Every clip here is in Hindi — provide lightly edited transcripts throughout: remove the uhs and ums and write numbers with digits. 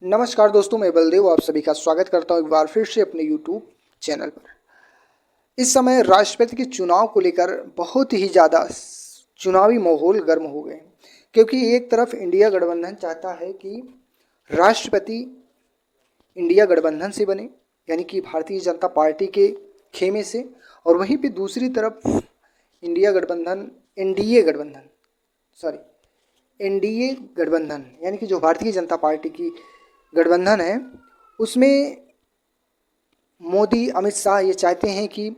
नमस्कार दोस्तों, मैं बलदेव आप सभी का स्वागत करता हूं एक बार फिर से अपने YouTube चैनल पर। इस समय राष्ट्रपति के चुनाव को लेकर बहुत ही ज़्यादा चुनावी माहौल गर्म हो गए, क्योंकि एक तरफ इंडिया गठबंधन चाहता है कि राष्ट्रपति इंडिया गठबंधन से बने, यानी कि भारतीय जनता पार्टी के खेमे से, और वहीं पे दूसरी तरफ इंडिया गठबंधन एनडीए गठबंधन यानी कि जो भारतीय जनता पार्टी की गठबंधन है, उसमें मोदी अमित शाह ये चाहते हैं कि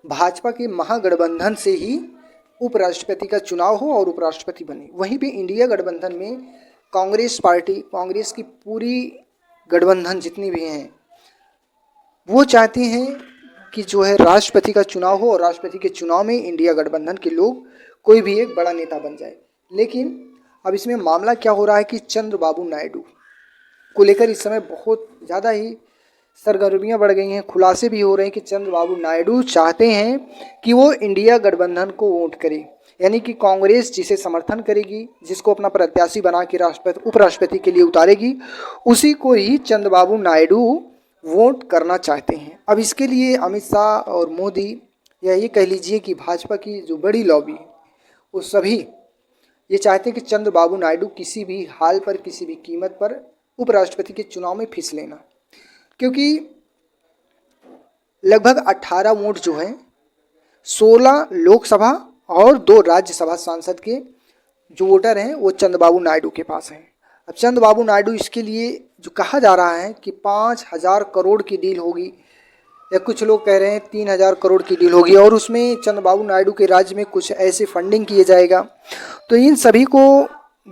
भाजपा के महागठबंधन से ही उपराष्ट्रपति का चुनाव हो और उपराष्ट्रपति बने। वहीं पे इंडिया गठबंधन में कांग्रेस की पूरी गठबंधन जितनी भी हैं, वो चाहते हैं कि जो है राष्ट्रपति का चुनाव हो और राष्ट्रपति के चुनाव में इंडिया गठबंधन के लोग कोई भी एक बड़ा नेता बन जाए। लेकिन अब इसमें मामला क्या हो रहा है कि चंद्रबाबू नायडू को लेकर इस समय बहुत ज़्यादा ही सरगर्मियां बढ़ गई हैं। खुलासे भी हो रहे हैं कि चंद्रबाबू नायडू चाहते हैं कि वो इंडिया गठबंधन को वोट करे, यानी कि कांग्रेस जिसे समर्थन करेगी, जिसको अपना प्रत्याशी बना के उपराष्ट्रपति के लिए उतारेगी, उसी को ही चंद्रबाबू नायडू वोट करना चाहते हैं। अब इसके लिए अमित शाह और मोदी, या ये कह लीजिए कि भाजपा की जो बड़ी लॉबी है, वो सभी ये चाहते हैं कि चंद्रबाबू नायडू किसी भी हाल पर, किसी भी कीमत पर उपराष्ट्रपति के चुनाव में फिस लेना, क्योंकि लगभग 18 वोट जो है 16 लोकसभा और 2 राज्यसभा सांसद के जो वोटर हैं वो चंद्रबाबू नायडू के पास हैं। अब चंद्रबाबू नायडू इसके लिए जो कहा जा रहा है कि 5,000 करोड़ की डील होगी, या कुछ लोग कह रहे हैं 3,000 करोड़ की डील होगी, और उसमें चंद्रबाबू नायडू के राज्य में कुछ ऐसे फंडिंग किए जाएगा। तो इन सभी को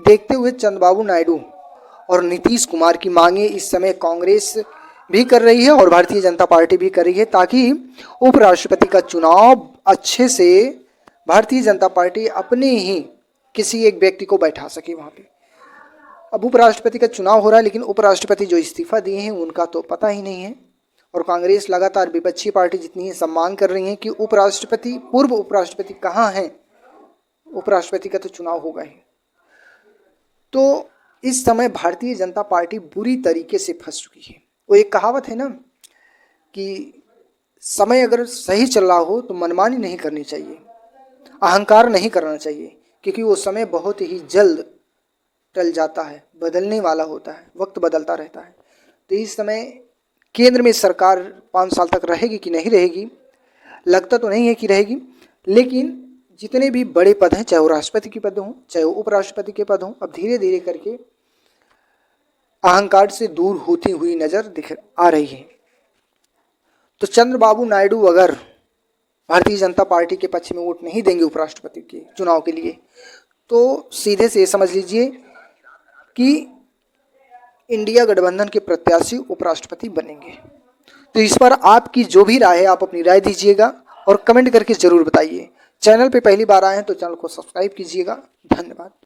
देखते हुए चंद्रबाबू नायडू और नीतीश कुमार की मांगे इस समय कांग्रेस भी कर रही है और भारतीय जनता पार्टी भी कर रही है, ताकि उपराष्ट्रपति का चुनाव अच्छे से भारतीय जनता पार्टी अपने ही किसी एक व्यक्ति को बैठा सके वहाँ पे। अब उपराष्ट्रपति का चुनाव हो रहा है, लेकिन उपराष्ट्रपति जो इस्तीफा दिए हैं उनका तो पता ही नहीं है, और कांग्रेस लगातार विपक्षी पार्टी जितनी है सब मांग कर रही हैं कि पूर्व उपराष्ट्रपति कहाँ हैं, उपराष्ट्रपति का तो चुनाव होगा ही। तो इस समय भारतीय जनता पार्टी बुरी तरीके से फंस चुकी है। वो एक कहावत है ना कि समय अगर सही चल रहा हो तो मनमानी नहीं करनी चाहिए, अहंकार नहीं करना चाहिए, क्योंकि वो समय बहुत ही जल्द टल जाता है, बदलने वाला होता है, वक्त बदलता रहता है। तो इस समय केंद्र में सरकार 5 साल तक रहेगी कि नहीं रहेगी, लगता तो नहीं है कि रहेगी, लेकिन जितने भी बड़े पद हैं, चाहे वो राष्ट्रपति के पद हों, चाहे वो उपराष्ट्रपति के पद हों, अब धीरे धीरे करके अहंकार से दूर होती हुई नजर दिख आ रही है। तो चंद्रबाबू नायडू अगर भारतीय जनता पार्टी के पक्ष में वोट नहीं देंगे उपराष्ट्रपति के चुनाव के लिए, तो सीधे से समझ लीजिए कि इंडिया गठबंधन के प्रत्याशी उपराष्ट्रपति बनेंगे। तो इस पर आपकी जो भी राय है, आप अपनी राय दीजिएगा और कमेंट करके जरूर बताइए। चैनल पे पहली बार आए हैं तो चैनल को सब्सक्राइब कीजिएगा। धन्यवाद।